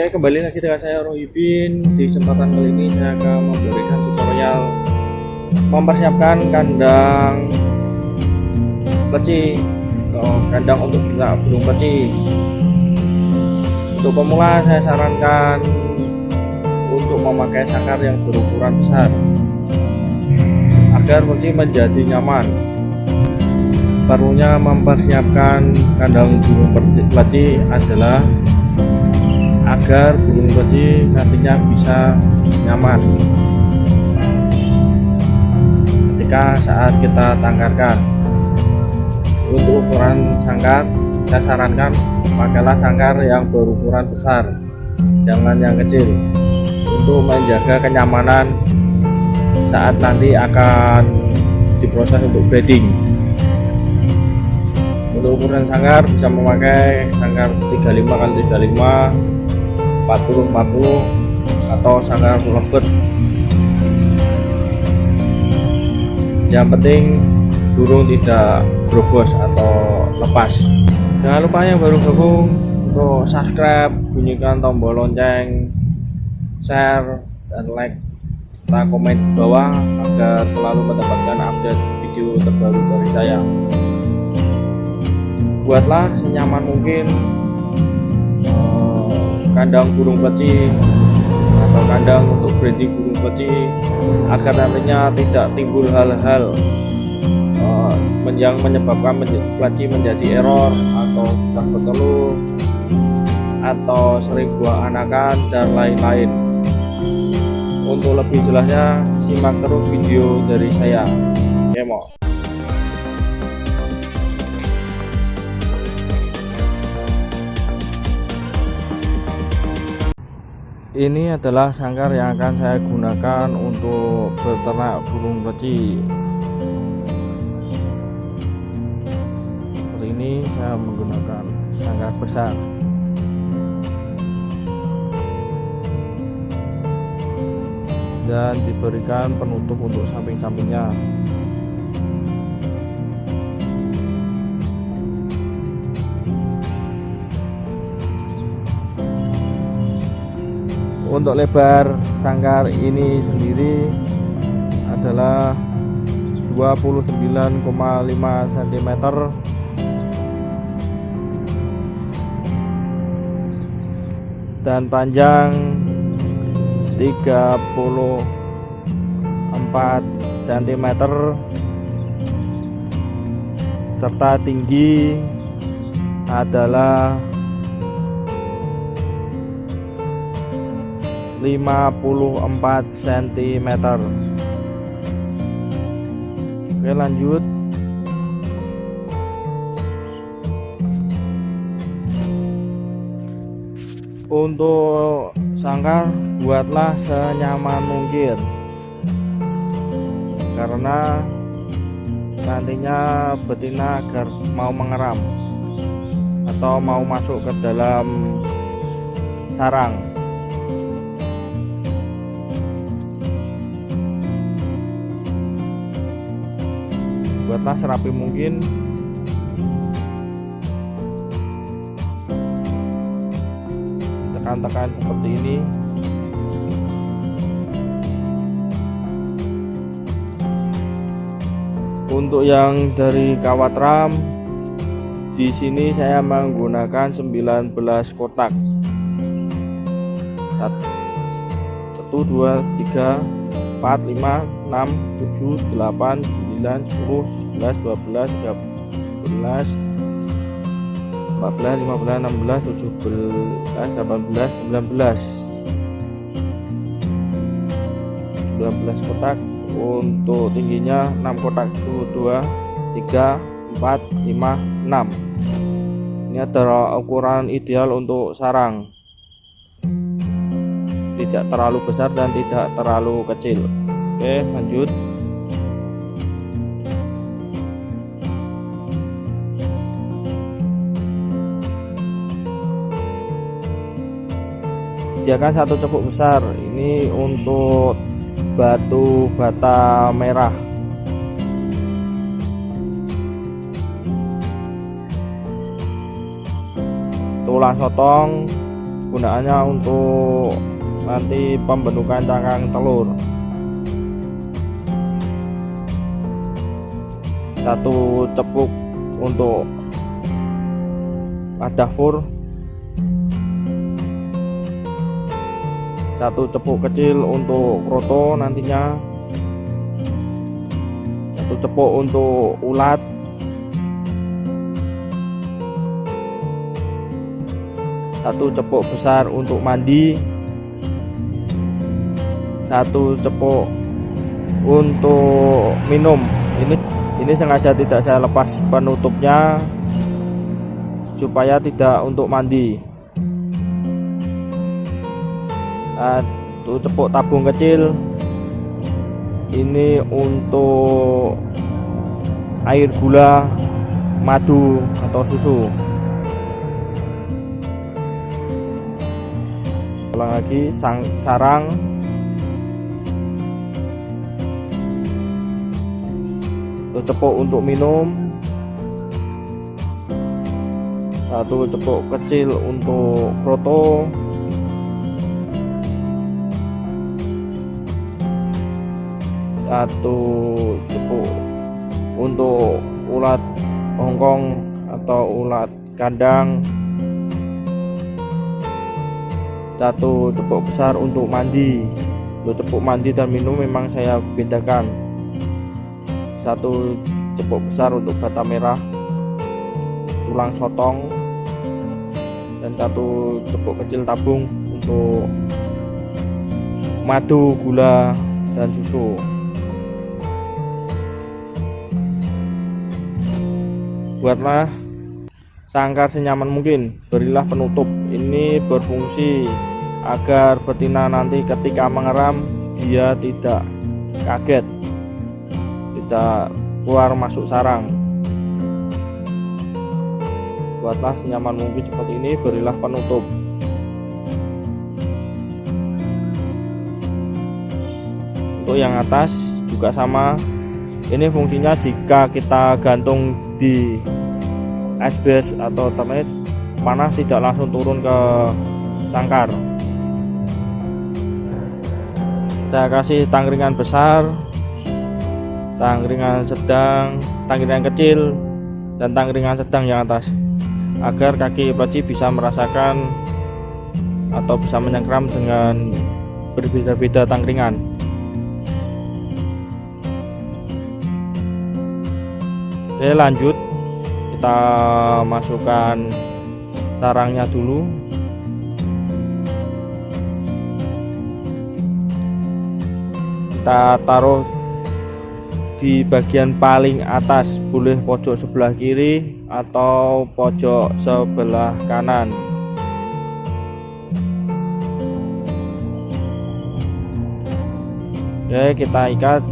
Oke, kembali lagi dengan saya Rohibin. Di kesempatan kali ini saya akan memberikan tutorial mempersiapkan kandang peci atau kandang untuk burung peci. Untuk pemula saya sarankan untuk memakai sangkar yang berukuran besar agar peci menjadi nyaman. Perlunya mempersiapkan kandang burung peci adalah agar burung peci nantinya bisa nyaman ketika saat kita tangkarkan. Untuk ukuran sangkar, saya sarankan pakailah sangkar yang berukuran besar, jangan yang kecil, untuk menjaga kenyamanan saat nanti akan diproses untuk breeding. Untuk ukuran sangkar bisa memakai sangkar 35x35, 40-40 atau sangkar lebet. Yang penting burung tidak berobos atau lepas. Jangan lupa yang baru gabung untuk subscribe, bunyikan tombol lonceng, share dan like serta komen di bawah agar selalu mendapatkan update video terbaru dari saya. Buatlah senyaman mungkin kandang burung peci atau kandang untuk breeding burung peci agar nantinya tidak timbul hal-hal yang menyebabkan peci menjadi error atau susah bertelur atau sering buah anakan dan lain-lain. Untuk lebih jelasnya simak terus video dari saya. Kemo. Ini adalah sangkar yang akan saya gunakan untuk beternak burung peci. Seperti ini saya menggunakan sangkar besar. Dan diberikan penutup untuk samping-sampingnya. Untuk lebar sangkar ini sendiri adalah 29,5 cm dan panjang 34 cm serta tinggi adalah 54 cm. Oke, lanjut. Untuk sangkar buatlah senyaman mungkin, karena nantinya betina agar mau mengeram atau mau masuk ke dalam sarang. Buatlah serapi mungkin. Tekan-tekan seperti ini. Untuk yang dari kawat ram, di sini saya menggunakan 19 kotak. 1 2 3 4 5 6 7 8 9 10 11 12 13 14 15 16 17 18 19 kotak. Untuk tingginya 6 kotak. 1 2 3 4 5 6. Ini adalah ukuran ideal untuk sarang, tidak terlalu besar dan tidak terlalu kecil. Oke, lanjut. Sediakan 1 cepuk besar. Ini untuk batu bata merah. tulang sotong kegunaannya untuk nanti pembentukan cangkang telur. Satu cepuk untuk wadah fur, satu cepuk kecil untuk kroto nantinya, satu cepuk untuk ulat, satu cepuk besar untuk mandi, satu cepuk untuk minum. Ini sengaja tidak saya lepas penutupnya supaya tidak untuk mandi. Satu cepuk tabung kecil ini untuk air gula, madu atau susu. Ulang lagi, sarang, satu cepuk untuk minum, satu cepuk kecil untuk kroto, satu cepuk untuk ulat Hongkong atau ulat kandang, satu cepuk besar untuk mandi. Untuk cepuk mandi dan minum memang saya bedakan. Satu cepuk besar untuk bata merah, tulang sotong, dan satu cepuk kecil tabung untuk madu, gula, dan susu. Buatlah sangkar senyaman mungkin, berilah penutup. Ini berfungsi agar betina nanti ketika mengeram dia tidak kaget, tidak keluar masuk sarang. Buatlah senyaman mungkin seperti ini, berilah penutup. Untuk yang atas juga sama. Ini fungsinya jika kita gantung di SBS atau termit, panas tidak langsung turun ke sangkar. Saya kasih tangkringan besar, tangkringan sedang, tangkringan kecil, dan tangkringan sedang yang atas, agar kaki pelaci bisa merasakan atau bisa menyengkram dengan berbeda-beda tangkringan. Oke, lanjut kita masukkan sarangnya dulu. Kita taruh di bagian paling atas, boleh pojok sebelah kiri atau pojok sebelah kanan. Oke, kita ikat,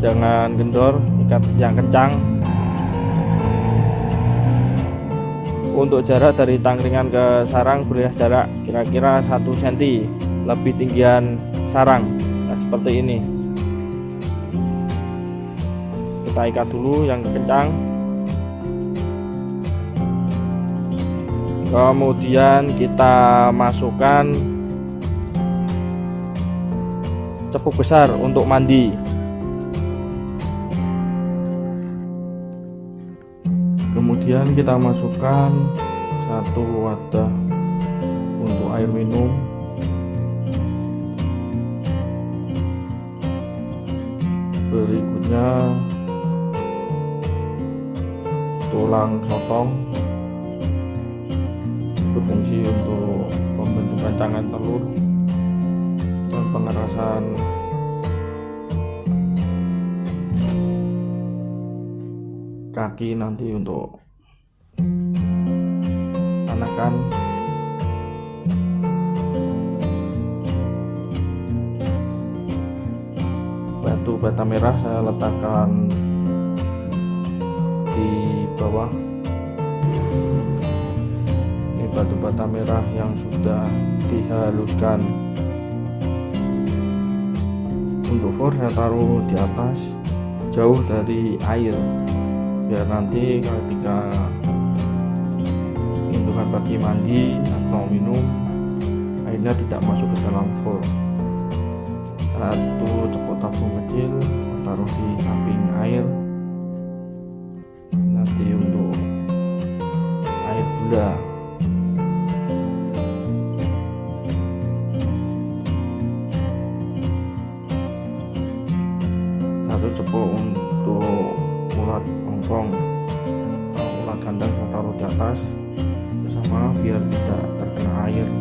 jangan kendor, ikat yang kencang. Untuk jarak dari tangkringan ke sarang boleh jarak kira-kira 1 cm lebih tinggian sarang. Nah, seperti ini. Kita ikat dulu yang kencang. Kemudian kita masukkan cepuk besar untuk mandi. Kemudian kita masukkan satu wadah untuk air minum, berikutnya tulang sotong, berfungsi untuk pembentukan cangkang telur dan pengerasan kaki nanti untuk anakan. Batu bata merah saya letakkan di bawah. Ini batu bata merah yang sudah dihaluskan. Untuk for saya taruh di atas, jauh dari air, biar nanti ketika indukan pagi mandi atau minum sehingga tidak masuk ke dalam for. Satu cepuk tabung kecil taruh di samping air, nanti untuk air gula. Satu cepuk untuk ulat ongkong atau ulat kandang saya taruh di atas bersama biar tidak terkena air.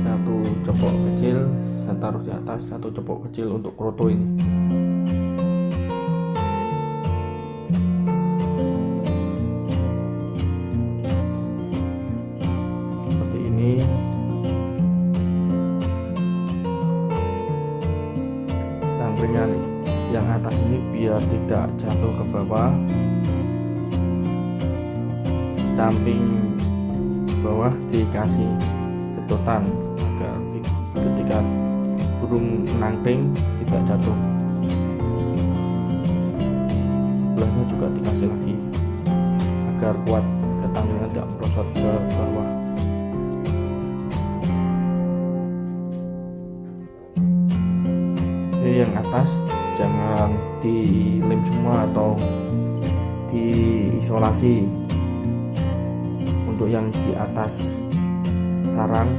Satu cepuk kecil saya taruh di atas, satu cepuk kecil untuk kroto ini. Seperti ini. Tangkringan yang atas ini biar tidak jatuh ke bawah, samping bawah dikasih sedotan agar ketika burung menangkring tidak jatuh. Sebelahnya juga dikasih lagi agar kuat ketangkringan tidak merosot ke bawah. Ini yang atas jangan dilem semua atau diisolasi. Untuk yang di atas sarang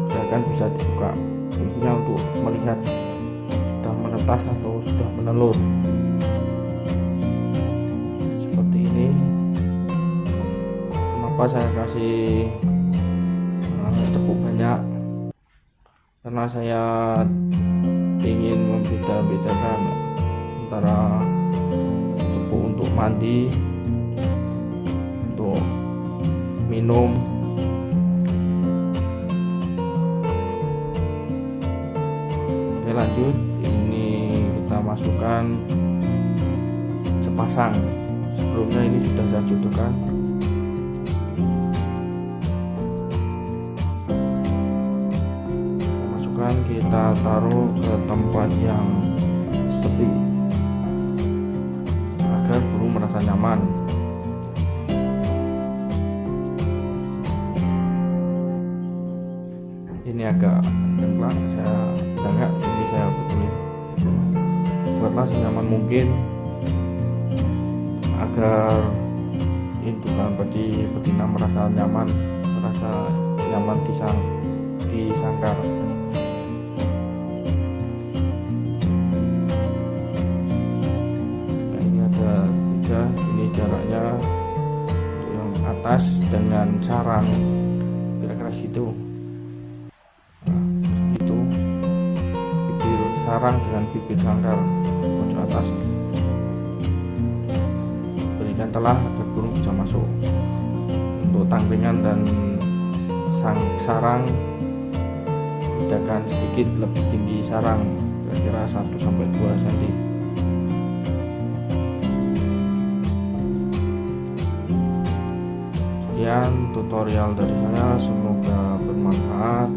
usahakan bisa dibuka, fungsinya untuk melihat sudah menetas atau sudah menelur. Seperti ini. Kenapa saya kasih cepuk banyak? Karena saya ingin membeda-bedakan antara cepuk untuk mandi, untuk minum. Oke, lanjut. Ini kita masukkan sepasang. Sebelumnya ini sudah saya jodohkan. Masukkan, kita taruh ke tempat yang sepi agar burung merasa nyaman. Ini agak jengkrak, saya enggak, ini saya betulin. Buatlah senyaman mungkin agar indukan betina merasa nyaman di sangkar. Nah, ini ada 3, ini jaraknya untuk yang atas dengan sarang kira-kira gitu. Sarang dengan bibir sangkar pojok atas. Berikan telah agar burung bisa masuk. Untuk tangkringan dan sarang bedakan sedikit lebih tinggi sarang, kira-kira 1-2 cm. Sekian tutorial dari saya, semoga bermanfaat.